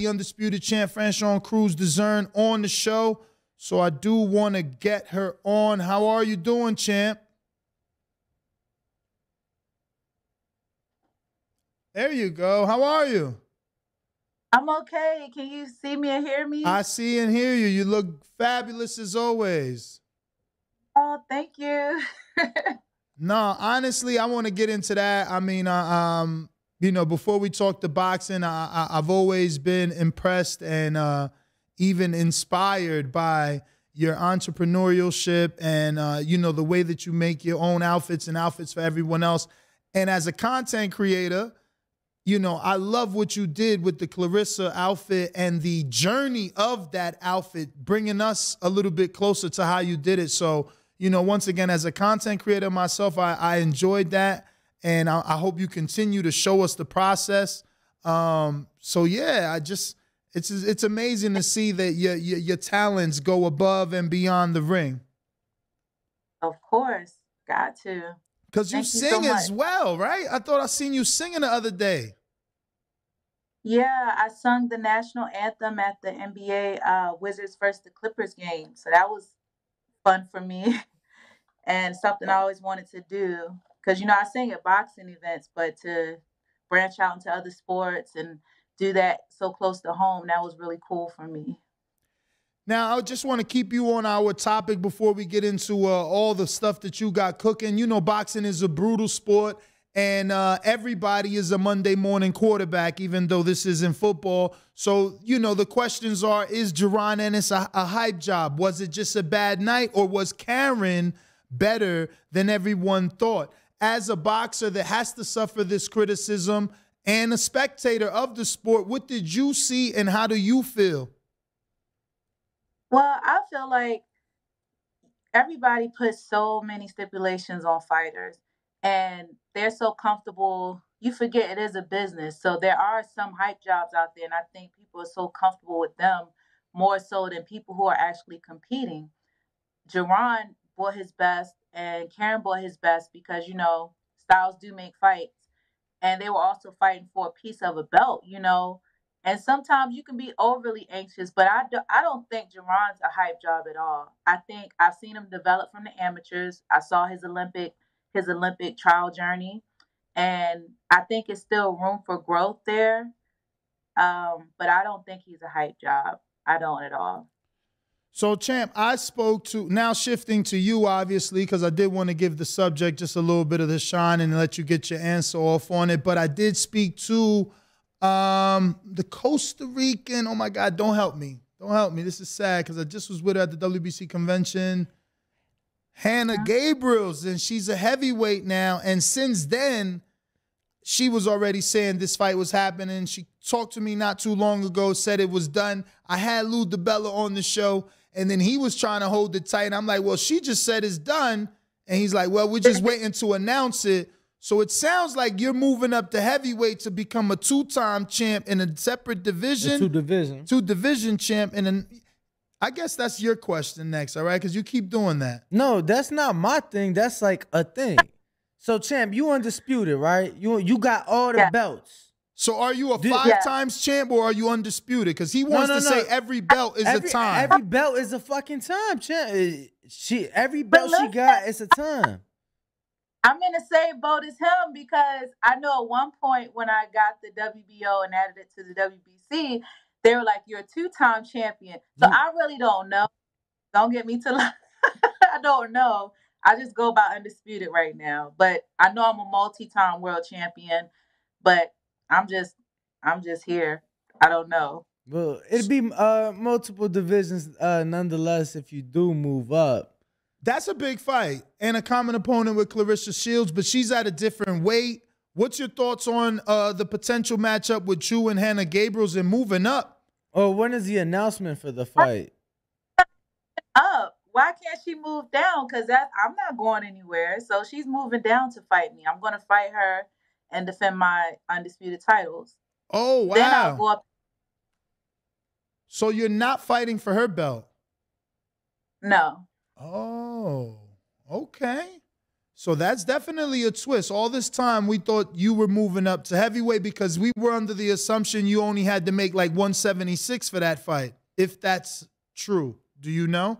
the undisputed champ, Franchón Crews-Dezurn, on the show. So I do want to get her on. How are you doing, champ? There you go. How are you? I'm okay. Can you see me and hear me? I see and hear you. You look fabulous as always. Oh, thank you. No, honestly, I want to get into that. I mean, you know, before we talk to boxing, I've always been impressed and even inspired by your entrepreneurship and, you know, the way that you make your own outfits and outfits for everyone else. And as a content creator, you know, I love what you did with the Clarissa outfit and the journey of that outfit, bringing us a little bit closer to how you did it. So, you know, once again, as a content creator myself, I enjoyed that. And I hope you continue to show us the process. So, yeah, it's amazing to see that your talents go above and beyond the ring. Of course. Got to. Because you sing as well, right? I thought I seen you singing the other day. Yeah, I sung the national anthem at the NBA Wizards versus the Clippers game. So that was fun for me and something I always wanted to do. Because, you know, I sing at boxing events, but to branch out into other sports and do that so close to home, that was really cool for me. Now, I just want to keep you on our topic before we get into all the stuff that you got cooking. You know, boxing is a brutal sport, and everybody is a Monday morning quarterback, even though this isn't football. So, you know, the questions are, is Jaron Ennis a hype job? Was it just a bad night, or was Karen better than everyone thought? As a boxer that has to suffer this criticism and a spectator of the sport, what did you see and how do you feel? Well, I feel like everybody puts so many stipulations on fighters and they're so comfortable. You forget it is a business. So there are some hype jobs out there, and I think people are so comfortable with them more so than people who are actually competing. Jaron brought his best and Karen brought his best because, you know, styles do make fights. And they were also fighting for a piece of a belt, you know. And sometimes you can be overly anxious, but I don't think Jaron's a hype job at all. I think I've seen him develop from the amateurs. I saw his Olympic trial journey, and I think it's still room for growth there. But I don't think he's a hype job. I don't at all. So, champ, I spoke to, now shifting to you, obviously, because I did want to give the subject just a little bit of the shine and let you get your answer off on it. But I did speak to the Costa Rican, oh my God, don't help me. Don't help me. This is sad because I just was with her at the WBC convention. Hanna Gabriels, and she's a heavyweight now. And since then, she was already saying this fight was happening. She talked to me not too long ago, said it was done. I had Lou DiBella on the show, and then he was trying to hold it tight. And I'm like, well, she just said it's done. And he's like, well, we're just waiting to announce it. So it sounds like you're moving up to heavyweight to become a two-time champ in a separate division. Two-division champ. And then I guess that's your question next, all right? Because you keep doing that. No, that's not my thing. That's like a thing. So, champ, you undisputed, right? You got all the belts. So are you a five times champ or are you undisputed? Because he wants to say every belt is a time. Every belt is a fucking time, champ. Every belt she got is a time. I'm in the same boat as him because I know at one point when I got the WBO and added it to the WBC, they were like, you're a two-time champion. So I really don't know. Don't get me to I don't know. I just go about undisputed right now. But I know I'm a multi-time world champion, but I'm just here. I don't know. Well, it'd be multiple divisions nonetheless if you do move up. That's a big fight and a common opponent with Clarissa Shields, but she's at a different weight. What's your thoughts on the potential matchup with you and Hanna Gabriels and moving up? Oh, when is the announcement for the fight? Up. Why can't she move down? Because I'm not going anywhere. So she's moving down to fight me. I'm going to fight her and defend my undisputed titles. Oh, wow. Then I'll go up. So you're not fighting for her belt? No. Oh, okay. So that's definitely a twist. All this time, we thought you were moving up to heavyweight because we were under the assumption you only had to make like 176 for that fight, if that's true. Do you know?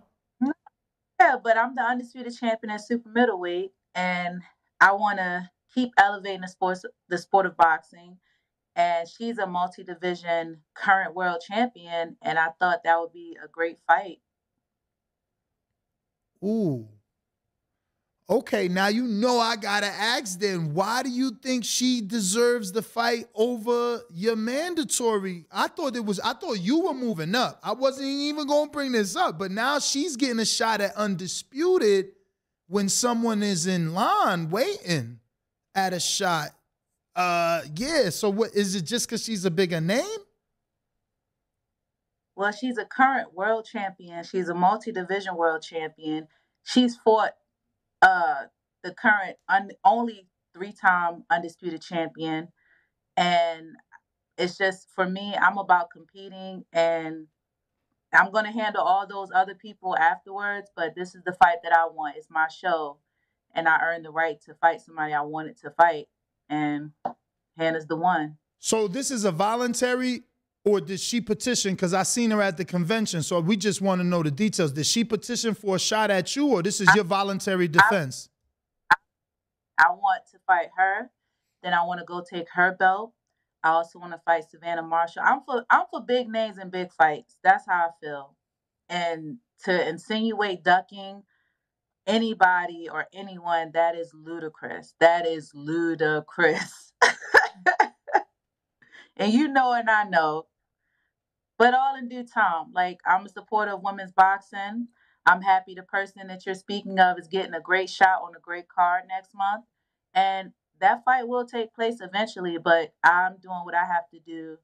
Yeah, but I'm the undisputed champion at super middleweight, and I want to keep elevating the sport of boxing. And she's a multi-division current world champion, and I thought that would be a great fight. Ooh. Okay, now you know I gotta ask then, why do you think she deserves the fight over your mandatory? I thought you were moving up. I wasn't even gonna bring this up, but now she's getting a shot at undisputed when someone is in line waiting at a shot. Yeah, so what is it, just because she's a bigger name? Well, she's a current world champion. She's a multi-division world champion. She's fought the current only 3-time undisputed champion. And it's just, for me, I'm about competing, and I'm going to handle all those other people afterwards, but this is the fight that I want. It's my show, and I earned the right to fight somebody I wanted to fight, and Hanna's the one. So this is a voluntary, or did she petition? Because I seen her at the convention, so we just want to know the details. Did she petition for a shot at you, or this is your voluntary defense? I want to fight her. Then I want to go take her belt. I also want to fight Savannah Marshall. I'm for big names and big fights. That's how I feel. And to insinuate ducking anybody or anyone, that is ludicrous. That is ludicrous. And you know, and I know. But all in due time. Like, I'm a supporter of women's boxing. I'm happy the person that you're speaking of is getting a great shot on a great card next month. And that fight will take place eventually, but I'm doing what I have to do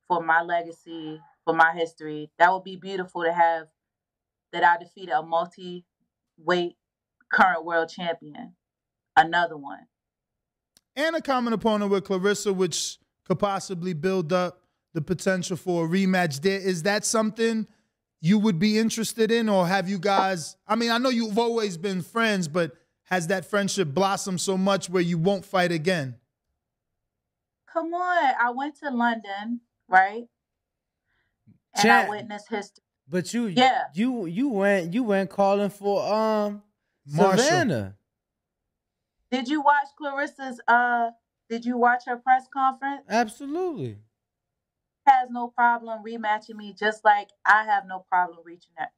for my legacy, for my history. That would be beautiful to have, that I defeated a multi-weight current world champion. Another one. And a common opponent with Clarissa, which could possibly build up the potential for a rematch there. Is that something you would be interested in, or have you guys, I mean, I know you've always been friends, but has that friendship blossomed so much where you won't fight again? Come on. I went to London, right? And I witnessed history. But you went calling for Savannah. Did you watch Clarissa's did you watch her press conference? Absolutely. Has no problem rematching me, just like I have no problem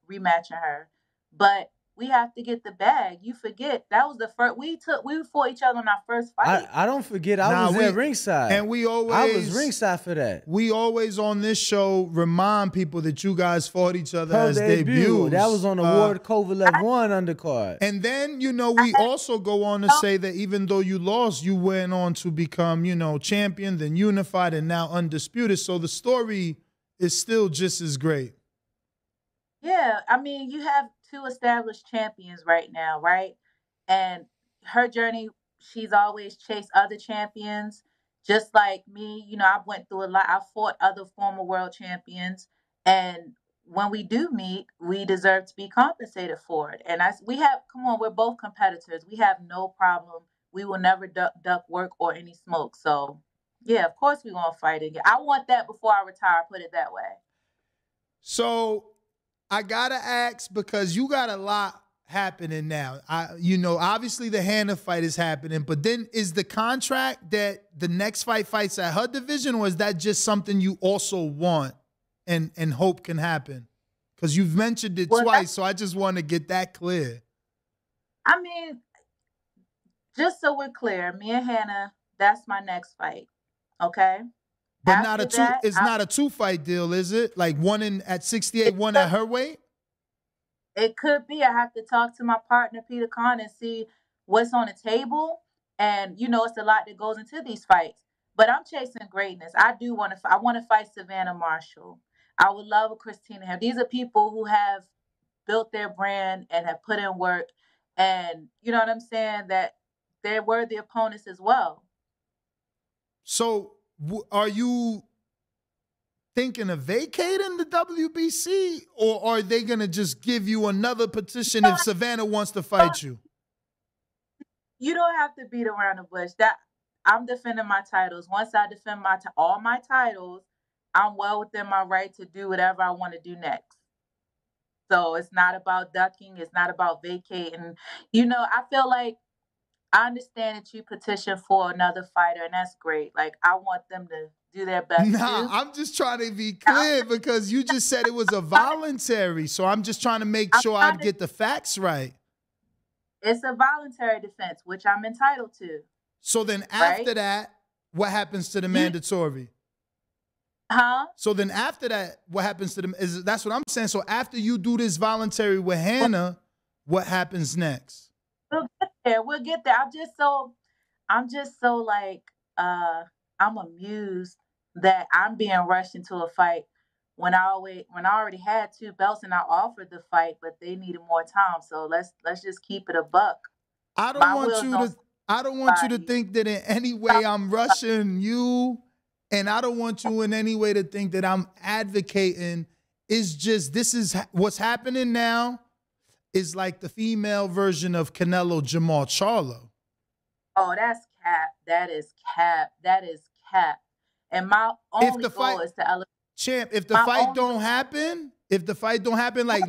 rematching her. But we have to get the bag. You forget that was the first we fought each other in our first fight. I don't forget. I was at ringside, and I was ringside for that. We always on this show remind people that you guys fought each other as debuts. That was on the Ward Kovalev 1 undercard. And then, you know, we also go on to say that even though you lost, you went on to become, you know, champion, then unified, and now undisputed. So the story is still just as great. Yeah, I mean, you have 2 established champions right now, right? And her journey, she's always chased other champions, just like me. You know, I went through a lot. I fought other former world champions, and when we do meet, we deserve to be compensated for it. And come on, we're both competitors. We have no problem. We will never duck work or any smoke. So, yeah, of course we want to fight again. I want that before I retire, put it that way. So I gotta ask, because you got a lot happening now. You know, obviously the Hanna fight is happening, but then is the contract that the next fights at her division, or is that just something you also want and hope can happen? Because you've mentioned it twice, so I just want to get that clear. I mean, just so we're clear, me and Hanna, that's my next fight. Okay? But it's not a 2-fight deal, is it? Like one at 68, one at her weight? It could be. I have to talk to my partner, Peter Kahn, and see what's on the table. And, you know, it's a lot that goes into these fights. But I'm chasing greatness. I want to fight Savannah Marshall. I would love a Christina. These are people who have built their brand and have put in work. And, you know what I'm saying, that they're worthy opponents as well. So are you thinking of vacating the WBC, or are they going to just give you another petition if Savannah wants to fight you? You don't have to beat around the bush. That I'm defending my titles. Once I defend all my titles, I'm well within my right to do whatever I want to do next. So it's not about ducking. It's not about vacating. I feel like I understand that you petition for another fighter, and that's great. Like, I want them to do their best Nah, too. I'm just trying to be clear because you just said it was a voluntary. So I'm just trying to make sure I get the facts right. It's a voluntary defense, which I'm entitled to. So then after that, what happens to the mandatory? Huh? So then after that, what happens to them? That's what I'm saying. So after you do this voluntary with Hanna, what happens next? We'll get there. We'll get there. I'm just so like, I'm amused that I'm being rushed into a fight when I already had 2 belts and I offered the fight, but they needed more time. So let's just keep it a buck. I don't want you to think that in any way I'm rushing you, and I don't want you in any way to think that I'm advocating. It's just this is what's happening now is like the female version of Canelo Jamal Charlo. Oh, that's cap. That is cap. That is cap. And my only goal is to elevate. Champ, if the fight don't happen, like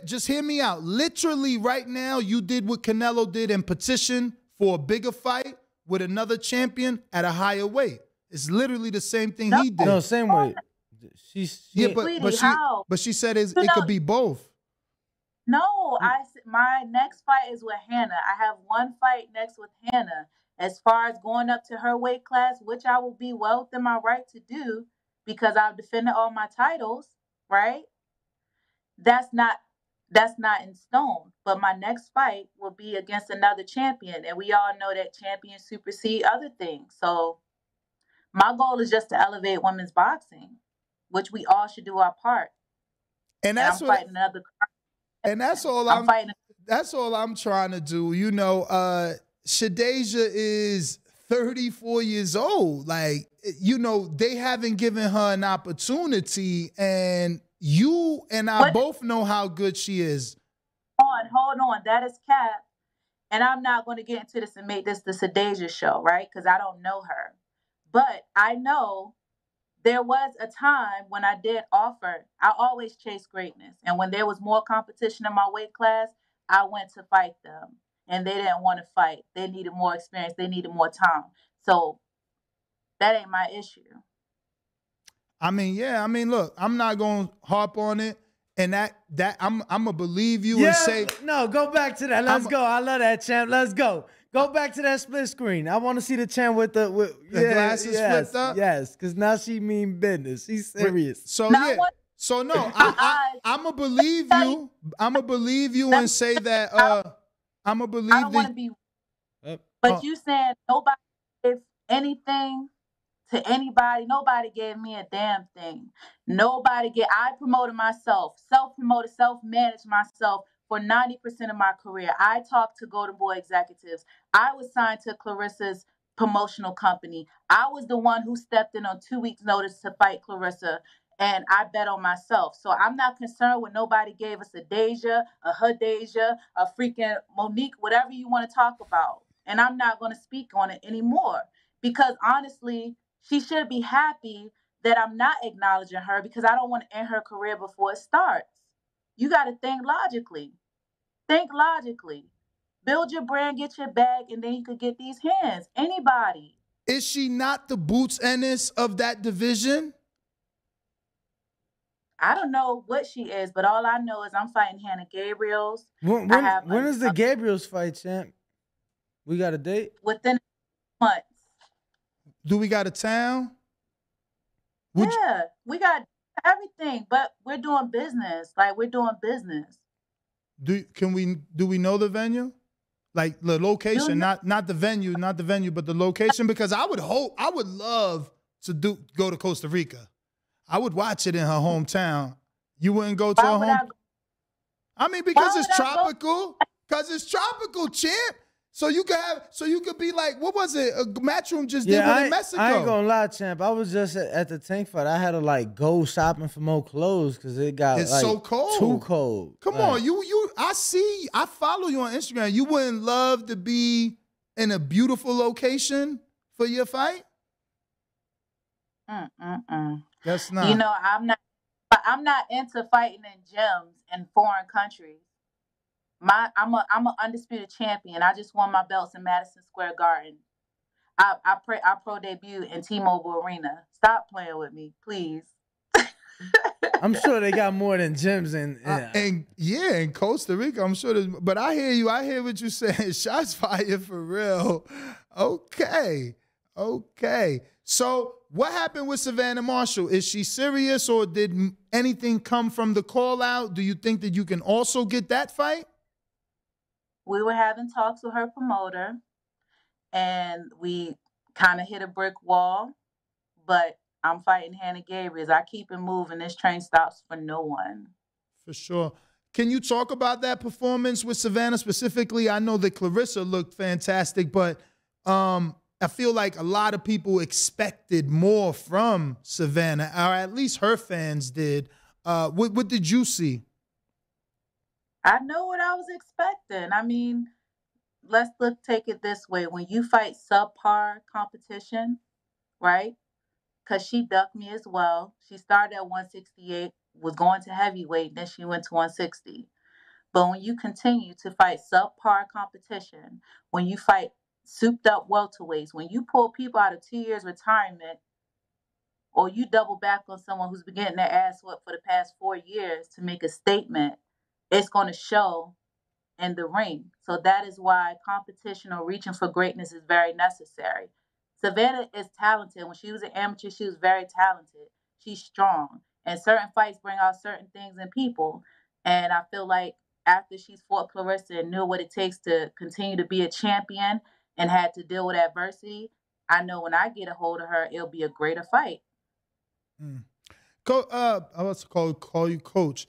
just hear me out. Literally right now, you did what Canelo did and petition for a bigger fight with another champion at a higher weight. It's literally the same thing he did. No, same weight. But she said it could be both. No, my next fight is with Hanna. I have one fight next with Hanna. As far as going up to her weight class, which I will be well within my right to do because I've defended all my titles, right? That's not in stone. But my next fight will be against another champion, and we all know that champions supersede other things. So my goal is just to elevate women's boxing, which we all should do our part. And that's I'm fighting another. And that's all that's all I'm trying to do. Shadasia is 34 years old. Like, they haven't given her an opportunity, and you and I both know how good she is. Hold on. That is cap. And I'm not going to get into this and make this the Shadasia show, right? Because I don't know her. But I know there was a time when I did offer. I always chase greatness. And when there was more competition in my weight class, I went to fight them. And they didn't want to fight. They needed more experience. They needed more time. So that ain't my issue. Look, I'm not going to harp on it. And that I'm going to believe you and say. No, go back to that. Let's go. I love that, champ. Let's go. Go back to that split screen. I want to see the champ with the glasses flipped up. Yes, because now she mean business. She's serious. So no, I'm gonna believe you. I'm gonna believe you and say that. I'm gonna believe. I don't want to be. But you said nobody gave anything to anybody. Nobody gave me a damn thing. I promoted myself, self-promoted, self-managed myself for 90% of my career. I talked to Golden Boy executives. I was signed to Clarissa's promotional company. I was the one who stepped in on 2 weeks' notice to fight Clarissa, and I bet on myself. So I'm not concerned when nobody gave us a Deja, a Hadasia, a freaking Monique, whatever you want to talk about. And I'm not going to speak on it anymore because honestly, she should be happy that I'm not acknowledging her because I don't want to end her career before it starts. You got to think logically. Think logically. Build your brand, get your bag, and then you could get these hands. Anybody. Is she not the Boots Ennis of that division? I don't know what she is, but all I know is I'm fighting Hanna Gabriels. When is the Gabriels fight, champ? We got a date? Within months. Do we got a town? We got everything, but we're doing business. Like, we're doing business. Do we know the venue? Like the location, not the venue, but the location. Because I would love to go to Costa Rica. I would watch it in her hometown. You wouldn't go to her home? Because it's tropical. Because it's tropical, champ. So you could be like, what was it? A Matchroom just did one in Mexico. I ain't gonna lie, champ. I was just at the tank fight. I had to go shopping for more clothes because it's so cold. Too cold. Come on, I follow you on Instagram. You wouldn't love to be in a beautiful location for your fight? Guess not. You know, I'm not into fighting in gyms in foreign countries. I'm a undisputed champion. I just won my belts in Madison Square Garden. I pro debut in T-Mobile Arena. Stop playing with me, please. I'm sure they got more than gyms in Costa Rica. I'm sure. But I hear you. I hear what you're saying. Shots fired for real. Okay. So what happened with Savannah Marshall? Is she serious, or did anything come from the call out? Do you think that you can also get that fight? We were having talks with her promoter, and we kind of hit a brick wall, but I'm fighting Hanna Gabriels. I keep it moving. This train stops for no one. For sure. Can you talk about that performance with Savannah specifically? I know that Clarissa looked fantastic, but I feel like a lot of people expected more from Savannah, or at least her fans did. What did you see? I know what I was expecting. I mean, take it this way. When you fight subpar competition, right? Because she ducked me as well. She started at 168, was going to heavyweight, then she went to 160. But when you continue to fight subpar competition, when you fight souped up welterweights, when you pull people out of 2 years retirement, or you double back on someone who's been getting their ass whooped for the past 4 years to make a statement, it's going to show in the ring. So that is why competition or reaching for greatness is very necessary. Savannah is talented. When she was an amateur, she was very talented. She's strong. And certain fights bring out certain things in people. And I feel like after she's fought Clarissa and knew what it takes to continue to be a champion and had to deal with adversity, I know when I get a hold of her, it'll be a greater fight. I was call you Coach.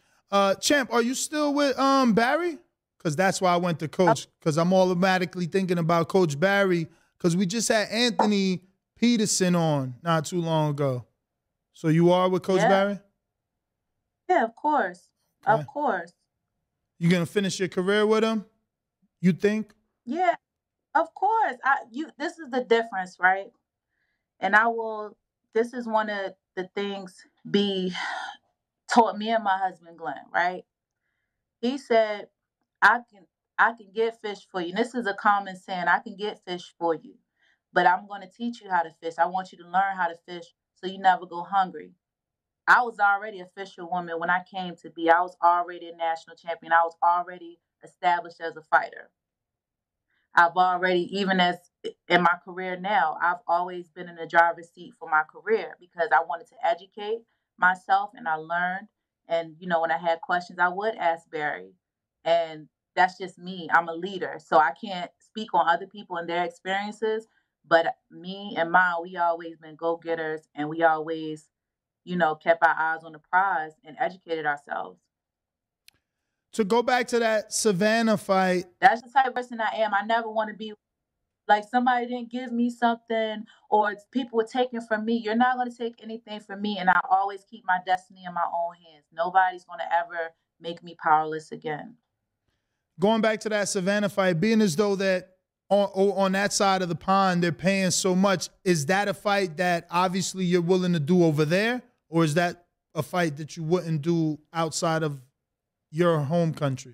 Champ, are you still with Barry? Because that's why I went to Coach, because I'm automatically thinking about Coach Barry, because we just had Anthony Peterson on not too long ago. So you are with Coach Barry? Yeah, of course. Okay. Of course. You going to finish your career with him, you think? Yeah, of course. This is the difference, right? And this is one of the things B taught me and my husband, Glenn, right? He said, I can get fish for you. And this is a common saying, I can get fish for you, but I'm going to teach you how to fish. I want you to learn how to fish so you never go hungry. I was already a fisherwoman when I came to be. I was already a national champion. I was already established as a fighter. I've already, even as in my career now, I've always been in the driver's seat for my career because I wanted to educate myself and I learned. And, you know, when I had questions, I would ask Barry. And that's just me. I'm a leader. So I can't speak on other people and their experiences. But me and mine, we always been go-getters, and we always, you know, kept our eyes on the prize and educated ourselves. To go back to that Savannah fight. That's the type of person I am. I never want to be like somebody didn't give me something or people were taking from me. You're not going to take anything from me. And I always keep my destiny in my own hands. Nobody's going to ever make me powerless again. Going back to that Savannah fight, being as though that on that side of the pond, they're paying so much, is that a fight that obviously you're willing to do over there? Or is that a fight that you wouldn't do outside of your home country?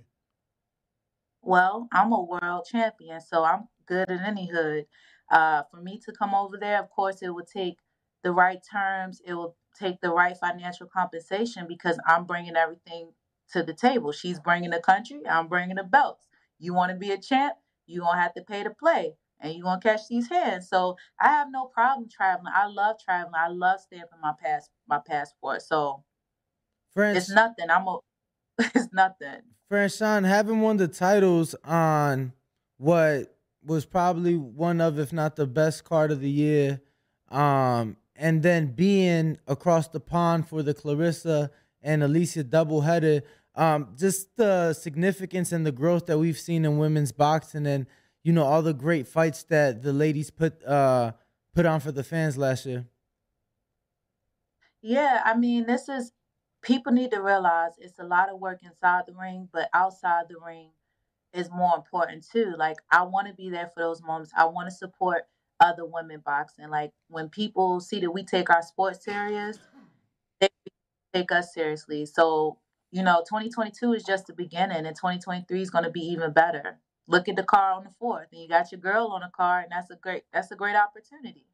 Well, I'm a world champion, so I'm good in any hood. For me to come over there, of course, it would take the right terms. It will take the right financial compensation because I'm bringing everything to the table. She's bringing the country. I'm bringing the belts. You want to be a champ? You're going to have to pay to play, and you're going to catch these hands. So I have no problem traveling. I love traveling. I love stamping my passport. So it's nothing. It's nothing. Franchón, having won the titles on what was probably one of, if not the best card of the year, and then being across the pond for the Clarissa and Alicia doubleheader, just the significance and the growth that we've seen in women's boxing, and you know all the great fights that the ladies put on for the fans last year. Yeah, I mean, people need to realize it's a lot of work inside the ring, but outside the ring, is more important too. Like, I want to be there for those moments. I want to support other women boxing. Like, when people see that we take our sport serious, they take us seriously. So, 2022 is just the beginning, and 2023 is going to be even better. Look at the car on the fourth, and you got your girl on the car, and that's a great opportunity.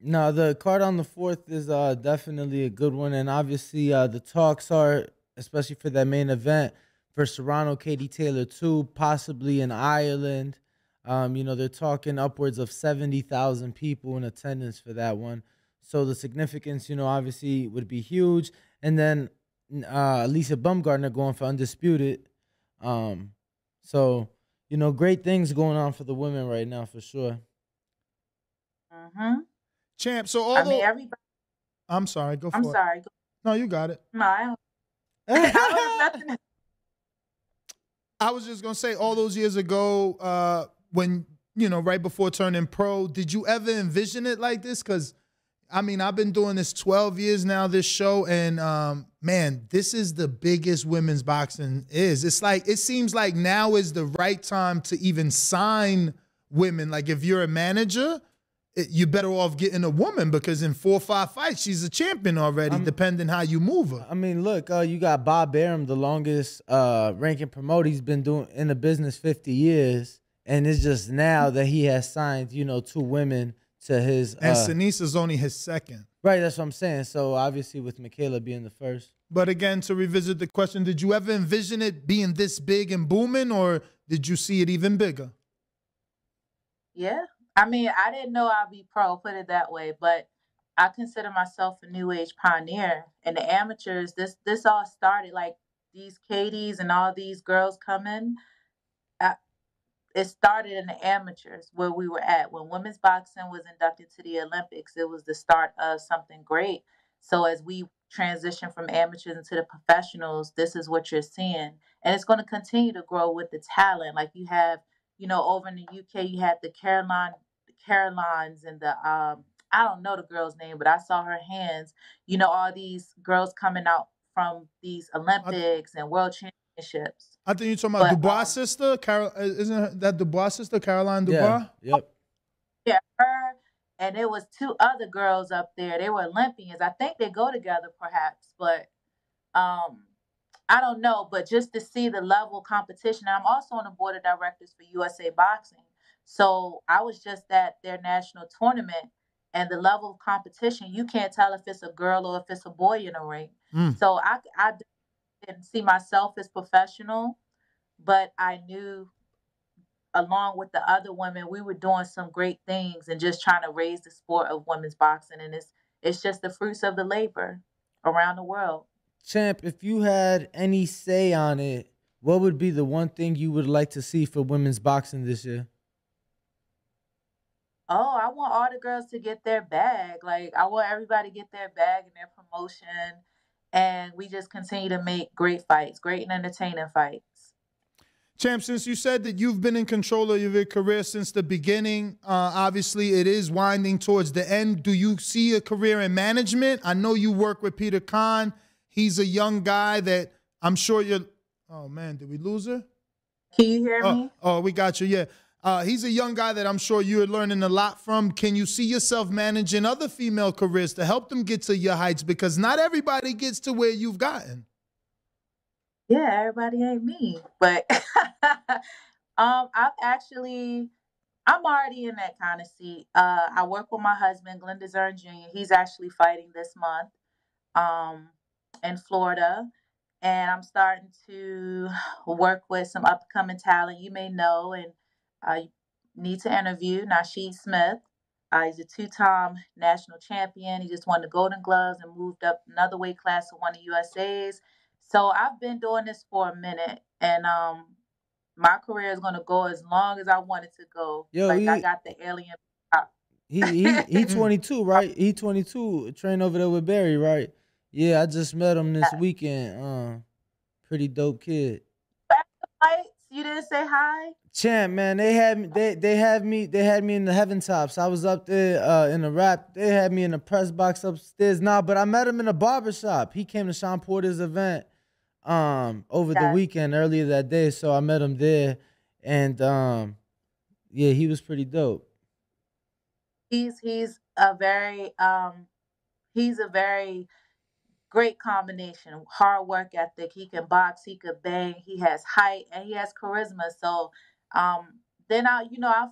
No, the card on the 4th is definitely a good one, and obviously the talks are, especially for that main event, for Serrano, Katie Taylor too, possibly in Ireland. They're talking upwards of 70,000 people in attendance for that one. So the significance, obviously would be huge. And then Lisa Bumgardner going for undisputed. So, great things going on for the women right now for sure. Mm-hmm. Champ, so although everybody. I'm sorry, go for it. I'm sorry. No, you got it. No, I don't. Nothing. I was just gonna say, all those years ago, when right before turning pro, did you ever envision it like this? Because I've been doing this 12 years now, this show, and man, this is the biggest women's boxing is. It's like, it seems like now is the right time to even sign women. Like, if you're a manager, you're better off getting a woman, because in 4 or 5 fights, she's a champion already, depending how you move her. Look, you got Bob Arum, the longest ranking promoter. He's been doing in the business 50 years, and it's just now that he has signed, 2 women to his. And Senisa's only his second. Right, that's what I'm saying. So obviously with Michaela being the first. But again, to revisit the question, did you ever envision it being this big and booming, or did you see it even bigger? Yeah. I didn't know I'd be pro, put it that way, but I consider myself a new age pioneer. And the amateurs, this all started, like, these Katies and all these girls coming. It started in the amateurs where we were at. When women's boxing was inducted to the Olympics, it was the start of something great. So as we transition from amateurs into the professionals, this is what you're seeing. And it's going to continue to grow with the talent. Like, you have, over in the UK, you had the Carolines and the I don't know the girl's name, but I saw her hands. All these girls coming out from these Olympics and world championships. I think you're talking about Dubois' sister, isn't that Dubois' sister, Caroline Dubois? Yeah, yep. Yeah, her, and there was 2 other girls up there. They were Olympians. I think they go together, perhaps, but I don't know. But just to see the level of competition, and I'm also on the board of directors for USA Boxing. So I was just at their national tournament, and the level of competition, you can't tell if it's a girl or if it's a boy in a ring. So I didn't see myself as professional, but I knew, along with the other women, we were doing some great things and just trying to raise the sport of women's boxing. And it's just the fruits of the labor around the world. Champ, if you had any say on it, what would be the one thing you would like to see for women's boxing this year? Oh, I want all the girls to get their bag. Like, I want everybody to get their bag and their promotion. And we just continue to make great fights, great and entertaining fights. Champ, since you said that you've been in control of your career since the beginning, obviously it is winding towards the end. Do you see a career in management? I know you work with Peter Kahn. He's a young guy that I'm sure you're... Oh, man, did we lose her? Can you hear me? Oh, we got you, yeah. He's a young guy that I'm sure you're learning a lot from. Can you see yourself managing other female careers to help them get to your heights? Because not everybody gets to where you've gotten. Yeah, everybody ain't me. But I'm already in that kind of seat. I work with my husband, Glenn Dazn Jr. He's actually fighting this month in Florida. And I'm starting to work with some upcoming talent you may know and need to interview. Nasheed Smith. He's a 2-time national champion. He just won the Golden Gloves and moved up another weight class to one of USA's. So I've been doing this for a minute, and my career is gonna go as long as I want it to go. Yo, I got the alien. He 22, right? He 22, trained over there with Barry, right? Yeah, I just met him this weekend. Pretty dope kid. Fights, you didn't say hi? Champ, man, they had me in the heaven tops. I was up there in the rap. They had me in the press box upstairs. But I met him in a barbershop. He came to Sean Porter's event over the weekend earlier that day, so I met him there. and yeah, he was pretty dope. He's a very great combination. Hard work ethic. He can box. He could bang. He has height and he has charisma. So, then I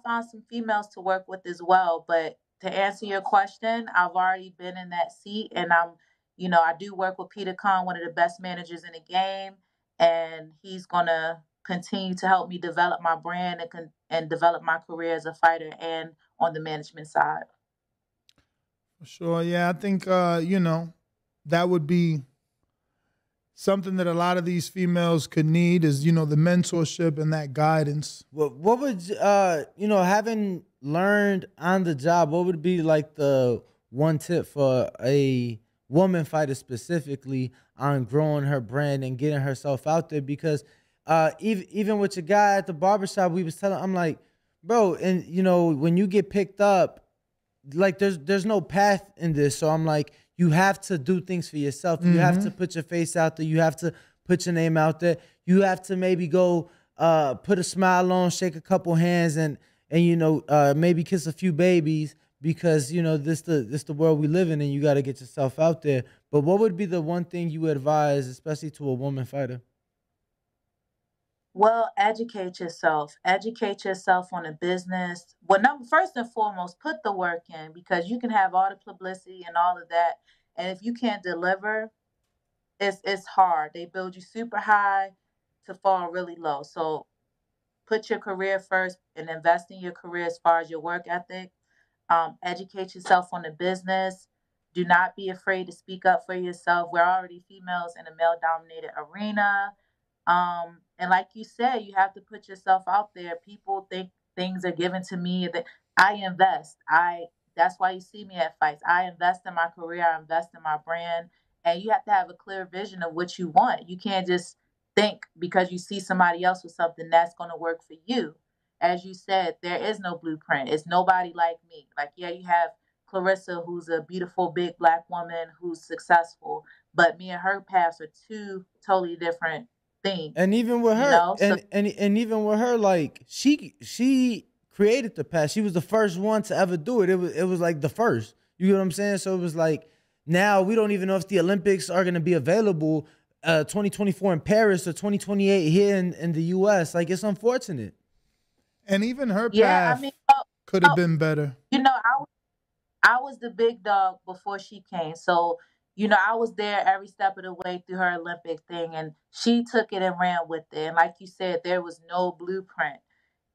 found some females to work with as well. But to answer your question, I've already been in that seat, and I do work with Peter Khan, one of the best managers in the game, and he's gonna continue to help me develop my brand and develop my career as a fighter and on the management side. For sure. Yeah, I think that would be something that a lot of these females could need is, the mentorship and that guidance. What would having learned on the job, what would be like the one tip for a woman fighter specifically on growing her brand and getting herself out there? Because even with your guy at the barbershop, we was telling, I'm like, bro, and when you get picked up, like there's no path in this. So I'm like, you have to do things for yourself. You have to put your face out there. You have to put your name out there. You have to maybe go put a smile on, shake a couple hands, and maybe kiss a few babies, because this the world we live in, and you got to get yourself out there. But what would be the one thing you would advise, especially to a woman fighter? Well, educate yourself. Educate yourself on a business. Well, first and foremost, put the work in, because you can have all the publicity and all of that, and if you can't deliver, it's hard. They build you super high to fall really low. So put your career first and invest in your career as far as your work ethic. Educate yourself on the business. Do not be afraid to speak up for yourself. We're already females in a male-dominated arena. And like you said, you have to put yourself out there. People think things are given to me. That I invest. That's why you see me at fights. I invest in my career. I invest in my brand. And you have to have a clear vision of what you want. You can't just think because you see somebody else with something that's going to work for you. As you said, there is no blueprint. It's nobody like me. Like, yeah, you have Clarissa, who's a beautiful big black woman who's successful, but me and her paths are two totally different things. And even with her, and even with her, like she created the path. She was the first one to ever do it. It was like the first. You know what I'm saying? So it was like, now we don't even know if the Olympics are gonna be available 2024 in Paris or 2028 here in the US. Like, it's unfortunate. And even her path could have been better. I was the big dog before she came. So, I was there every step of the way through her Olympic thing, and she took it and ran with it. And like you said, there was no blueprint.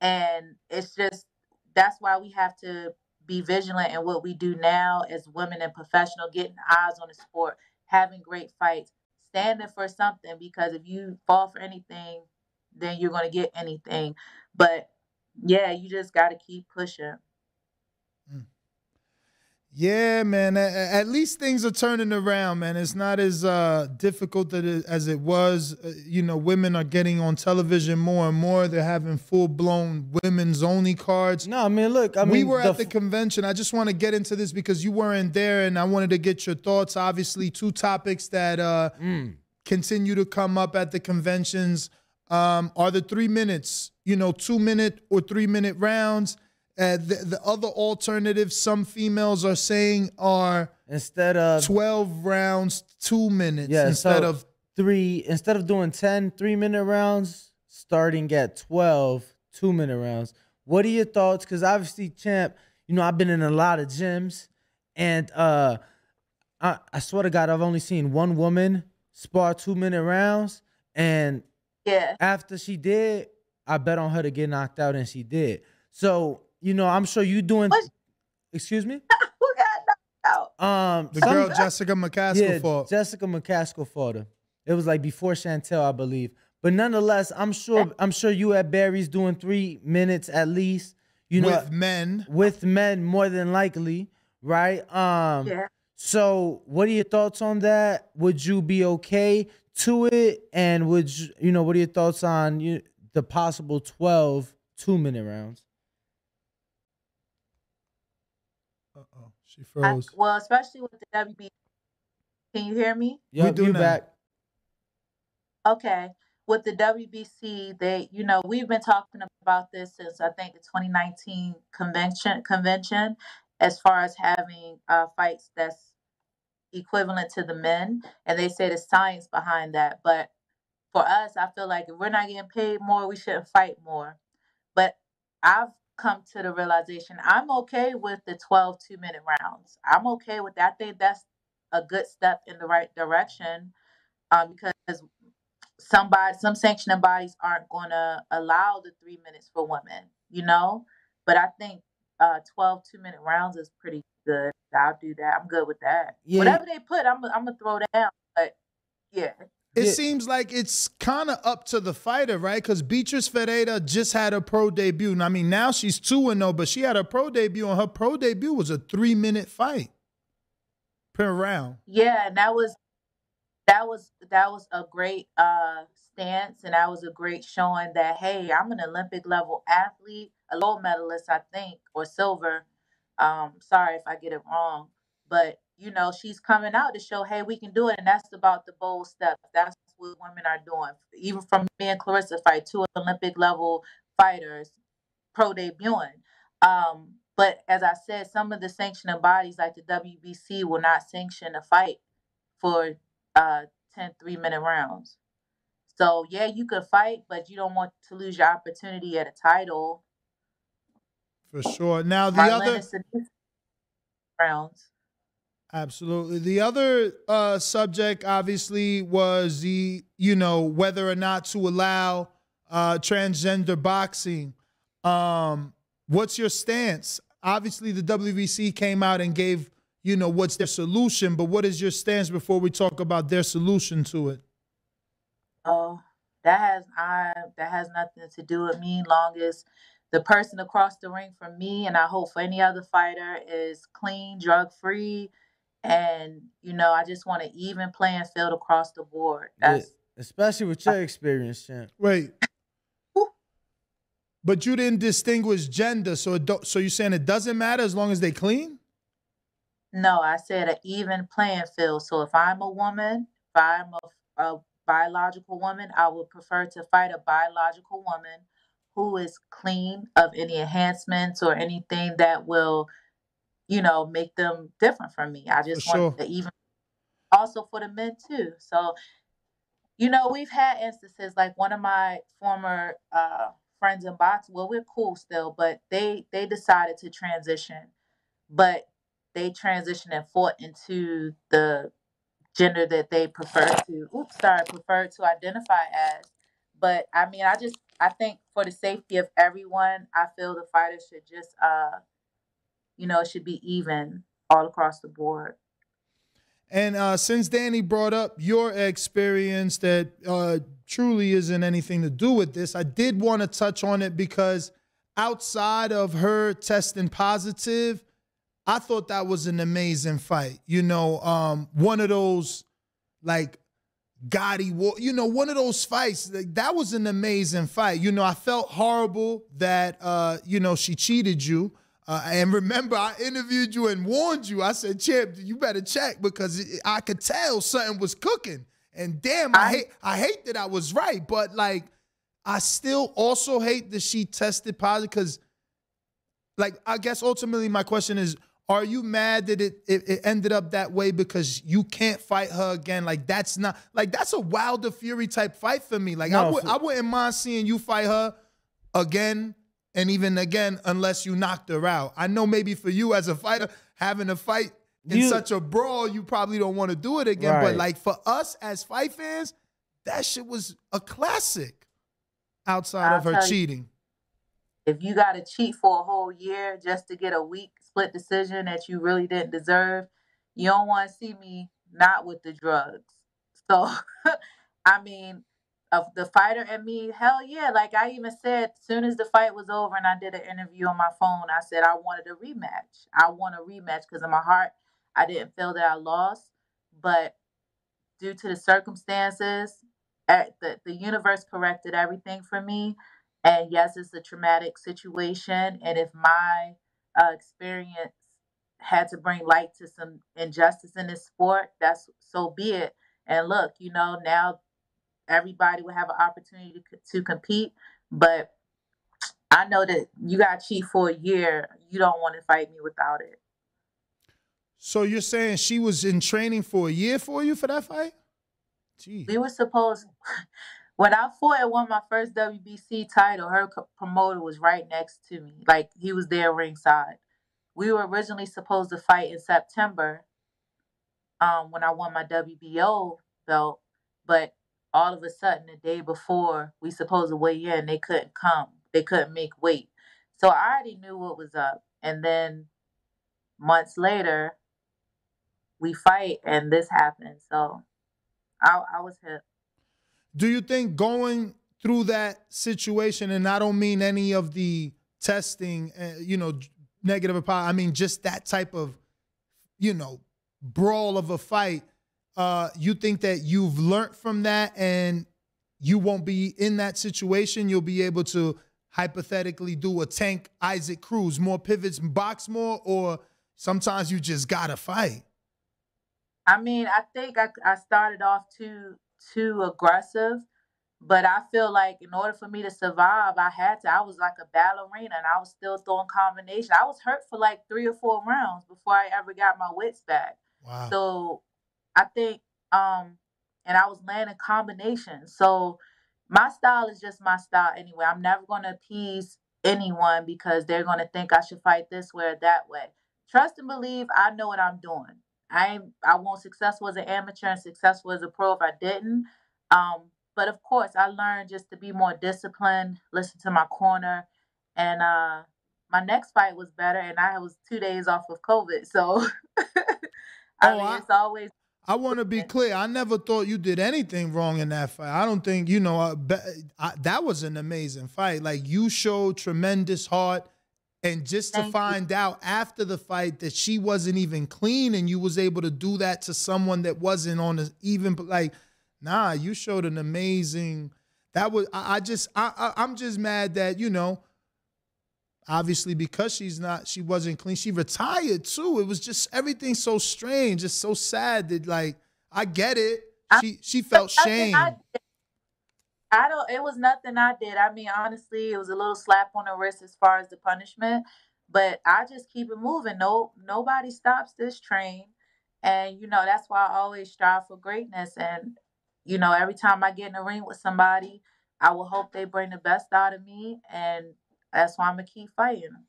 And it's just, that's why we have to be vigilant in what we do now as women and professional, getting eyes on the sport, having great fights, standing for something, because if you fall for anything, then you're going to get anything. But yeah, you just got to keep pushing. Yeah, man. At least things are turning around, man. It's not as difficult as it was. Women are getting on television more and more. They're having full-blown women's only cards. No, I mean, look. We were at the convention. I just want to get into this because you weren't there, and I wanted to get your thoughts. Obviously, two topics that continue to come up at the conventions are the 3 minutes, 2-minute or 3-minute rounds. The other alternatives some females are saying are, instead of 12 rounds, 2 minutes. Yeah, instead of doing 10 3-minute rounds, starting at 12 2-minute rounds. What are your thoughts? Because obviously, champ, I've been in a lot of gyms, and I swear to God, I've only seen one woman spar 2-minute rounds, and after she did, I bet on her to get knocked out, and she did. So, I'm sure you doing. Excuse me? Who got knocked out? The girl Jessica McCaskill fought. Jessica McCaskill fought her. It was like before Chantel, I believe. But nonetheless, I'm sure you at Barry's doing 3 minutes at least. With men. With men, more than likely, right? Yeah. So, what are your thoughts on that? Would you be okay to it? And what are your thoughts on the possible 12 2-minute rounds? Uh-oh, she froze. Well, especially with the WB. Can you hear me? Yep, we do you now. back. Okay. with the WBC, they, we've been talking about this since I think the 2019 convention, as far as having fights that's equivalent to the men, and they say the science behind that. But for us, I feel like if we're not getting paid more, we shouldn't fight more. But I've come to the realization I'm okay with the 12 2-minute rounds. I'm okay with that. I think that's a good step in the right direction, because some sanctioning bodies aren't going to allow the 3 minutes for women. But I think 12 2-minute rounds is pretty good. I'll do that. I'm good with that. Yeah. Whatever they put, I'm gonna throw down. But yeah. It seems like it's kind of up to the fighter, right? Because Beatrice Ferreira just had a pro debut. I mean, now she's 2-0, but she had a pro debut, and her pro debut was a 3-minute fight per round. Yeah, and that was a great stance, and that was a great showing that, hey, I'm an Olympic level athlete, a gold medalist, I think, or silver. Sorry if I get it wrong, but she's coming out to show, hey, we can do it, and that's about the bold step. That's what women are doing. Even from me and Clarissa fight, 2 Olympic level fighters pro debuting. But as I said, some of the sanctioning bodies like the WBC will not sanction a fight for 10 3-minute rounds. So yeah, you could fight, but you don't want to lose your opportunity at a title. For sure. Now the other rounds. Absolutely. The other subject obviously was whether or not to allow transgender boxing. What's your stance? Obviously the WBC came out and gave what's their solution, but what is your stance before we talk about their solution to it? Oh, that has nothing to do with me, long as the person across the ring from me, and I hope for any other fighter, is clean, drug-free, and I just want an even playing field across the board. That's especially with your experience, champ. Wait. But you didn't distinguish gender, so you're saying it doesn't matter as long as they clean? No, I said an even playing field. So if I'm a woman, if I'm a biological woman, I would prefer to fight a biological woman who is clean of any enhancements or anything that will, make them different from me. I just want the even. Also for the men too. So, we've had instances like one of my former friends in boxing. Well, we're cool still, but they decided to transition, but they transitioned and fought into the gender that they prefer to identify as. But I mean, I think for the safety of everyone, I feel the fighters should just it should be even all across the board. And since Danny brought up your experience that truly isn't anything to do with this, I did want to touch on it because outside of her testing positive, I thought that was an amazing fight. One of those like Gotti, one of those fights, that was an amazing fight. I felt horrible that, she cheated you. And remember, I interviewed you and warned you. I said, Champ, you better check because I could tell something was cooking. And damn, I hate that I was right. But, I still also hate that she tested positive because, I guess ultimately my question is, are you mad that it ended up that way because you can't fight her again? That's a Wilder Fury type fight for me. I wouldn't mind seeing you fight her again and even again unless you knocked her out. I know maybe for you as a fighter, having a fight in such a brawl, you probably don't want to do it again. Right. But for us as fight fans, that shit was a classic outside of her cheating. If you got to cheat for a whole year just to get a weak split decision that you really didn't deserve, you don't want to see me not with the drugs. So, I mean, of the fighter and me, hell yeah. I even said, as soon as the fight was over and I did an interview on my phone, I said I wanted a rematch. I want a rematch because in my heart, I didn't feel that I lost. But due to the circumstances, the universe corrected everything for me. And yes, it's a traumatic situation. And if my experience had to bring light to some injustice in this sport, that's so be it. And look, now everybody would have an opportunity to compete. But I know that you got to cheat for a year. You don't want to fight me without it. So you're saying she was in training for a year for you for that fight? Gee. We were supposed, when I fought and won my first WBC title, her promoter was right next to me. Like, he was there ringside. We were originally supposed to fight in September, when I won my WBO belt, but all of a sudden, the day before we supposed to weigh in, they couldn't come. They couldn't make weight. So I already knew what was up. And then months later, we fight and this happened. So I was hip. Do you think going through that situation, and I don't mean any of the testing, negative, I mean just that type of, brawl of a fight, you think that you've learned from that and you won't be in that situation? You'll be able to hypothetically do a Tank Isaac Cruz, more pivots, box more, or sometimes you just gotta fight? I mean, I think I started off too aggressive, but I feel like in order for me to survive, I was like a ballerina and I was still throwing combinations. I was hurt for like 3 or 4 rounds before I ever got my wits back. Wow. So I think, and I was landing combinations. So my style is just my style anyway. I'm never going to appease anyone because they're going to think I should fight this way or that way. Trust and believe I know what I'm doing. I won't successful as an amateur and successful as a pro if I didn't. But of course, I learned just to be more disciplined, listen to my corner, and my next fight was better. And I was 2 days off of COVID, so it's always. I want to be clear. I never thought you did anything wrong in that fight. I don't think that was an amazing fight. Like, you showed tremendous heart. And just to find out after the fight that she wasn't even clean and you was able to do that to someone that wasn't on the even, like, nah, you showed an amazing, that was, I'm just mad that, obviously because she wasn't clean, she retired too. It was just everything so strange. It's so sad that, like, I get it. She felt shame. It was nothing I did. I mean, honestly, it was a little slap on the wrist as far as the punishment, but I just keep it moving. Nobody stops this train. And, that's why I always strive for greatness. And, every time I get in the ring with somebody, I will hope they bring the best out of me. And that's why I'm going to keep fighting.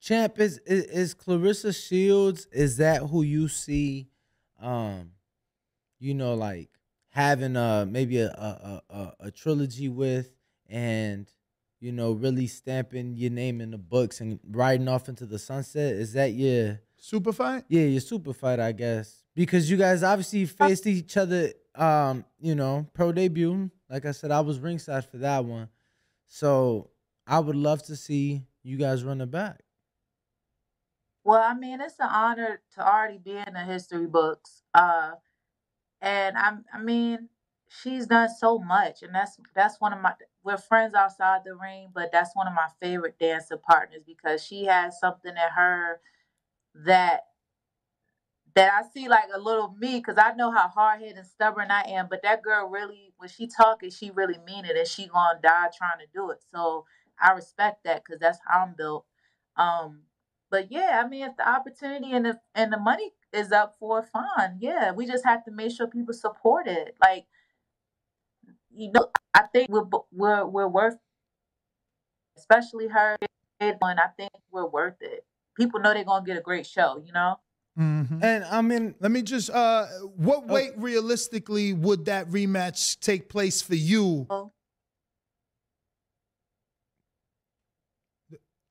Champ, is Claressa Shields, is that who you see, like, having maybe a trilogy with, and really stamping your name in the books and riding off into the sunset? Is that your super fight? Yeah, your super fight, I guess, because you guys obviously faced each other, pro debut. Like I said, I was ringside for that one, so I would love to see you guys run it back. Well, I mean, it's an honor to already be in the history books. And I mean, she's done so much, and that's one of we're friends outside the ring, but that's one of my favorite dancer partners because she has something in her that I see like a little me, because I know how hard-headed and stubborn I am, but that girl really, when she talking, she really mean it, and she gonna die trying to do it. So I respect that because that's how I'm built. But yeah, I mean, if the opportunity and the money is up for it, fine. Yeah, we just have to make sure people support it. Like, I think we're worth, especially her, and I think we're worth it. People know they're gonna get a great show, Mm-hmm. And I mean, let me just, what weight realistically would that rematch take place for you?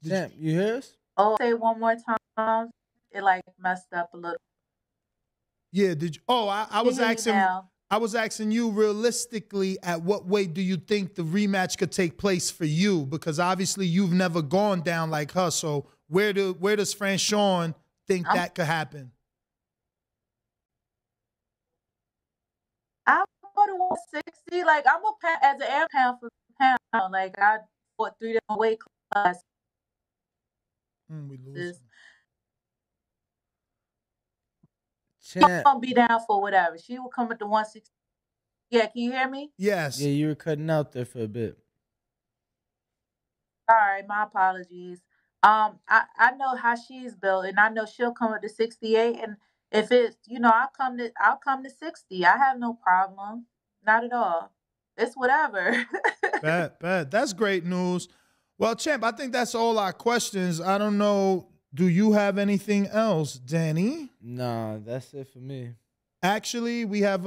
Champ, you hear us? Oh, say one more time. It like messed up a little. Yeah, did you? Oh, I was asking. I was asking you realistically, at what weight do you think the rematch could take place for you? Because obviously you've never gone down like her. So where does Franchón think that could happen? I go to 160. Like, I'm as an air pound for pound. Like, I fought 3 different weight classes. We lose. She's gonna be down for whatever. She will come at the 160. Yeah, can you hear me? Yes. Yeah, you were cutting out there for a bit. All right, my apologies. I know how she's built, and I know she'll come up to 68. And if it's, I'll come to 60. I have no problem, not at all. It's whatever. Bad. That's great news. Well, champ, I think that's all our questions. I don't know. Do you have anything else, Danny? Nah, that's it for me. Actually, we have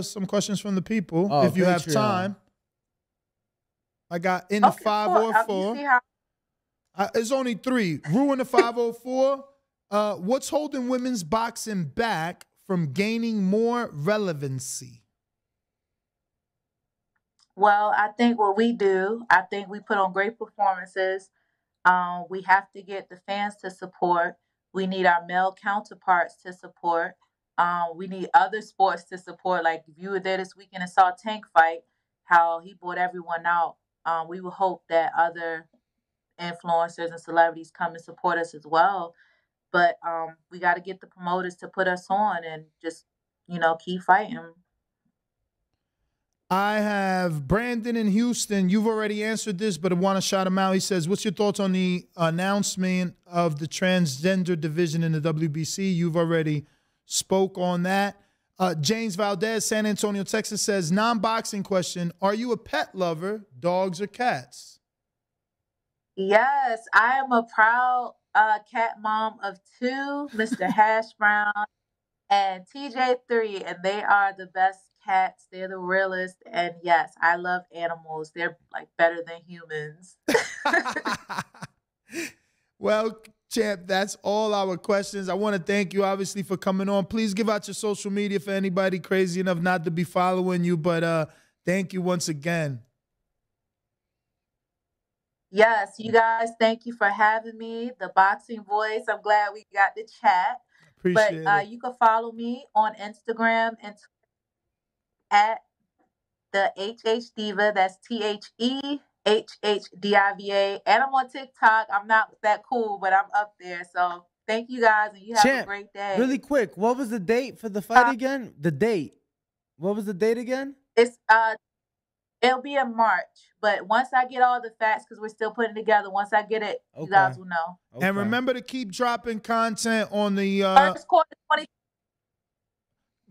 some questions from the people. Oh, if you have Patreon. time. I got in the Okay, cool. 504. You see how It's only 3. Ruin the 504. What's holding women's boxing back from gaining more relevancy? Well, I think what we do, I think we put on great performances. We have to get the fans to support. We need our male counterparts to support. We need other sports to support. Like if you were there this weekend and saw Tank fight, how he brought everyone out. We would hope that other influencers and celebrities come and support us as well. But we got to get the promoters to put us on and just, keep fighting. I have Brandon in Houston. You've already answered this, but I want to shout him out. He says, what's your thoughts on the announcement of the transgender division in the WBC? You've already spoke on that. James Valdez, San Antonio, Texas says, non-boxing question. Are you a pet lover, dogs or cats? Yes, I am a proud cat mom of 2, Mr. Hash Brown and TJ3, and they are the best cats. They're the realest. And yes, I love animals. They're like better than humans. Well, champ, that's all our questions. I want to thank you, obviously, for coming on. Please give out your social media for anybody crazy enough not to be following you. But thank you once again. Yes, you guys, thank you for having me. The Boxing Voice. I'm glad we got to chat. Appreciate But it. you can follow me on Instagram and at the HH Diva. That's THEHHDIVA. And I'm on TikTok. I'm not that cool, but I'm up there. So thank you guys, and you have Champ, a great day. really quick, what was the date for the fight again? The date. What was the date again? It's it'll be in March, but once I get all the facts, because we're still putting it together, once I get it, you guys will know. Okay. And remember to keep dropping content on the First quarter 20.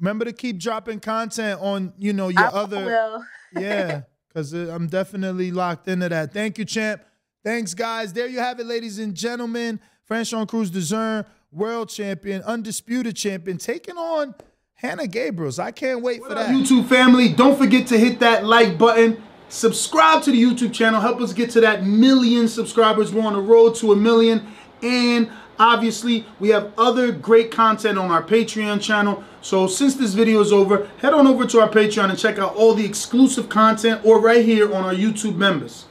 remember to keep dropping content on, your I other will. Yeah, because I'm definitely locked into that. Thank you, champ. Thanks, guys. There you have it, ladies and gentlemen. Franchón Crews-Dezurn, world champion, undisputed champion, taking on Hanna Gabriels. I can't wait for that. YouTube family, don't forget to hit that like button. Subscribe to the YouTube channel. Help us get to that 1 million subscribers. We're on the road to 1 million. And obviously, we have other great content on our Patreon channel. So since this video is over, head on over to our Patreon and check out all the exclusive content or right here on our YouTube members.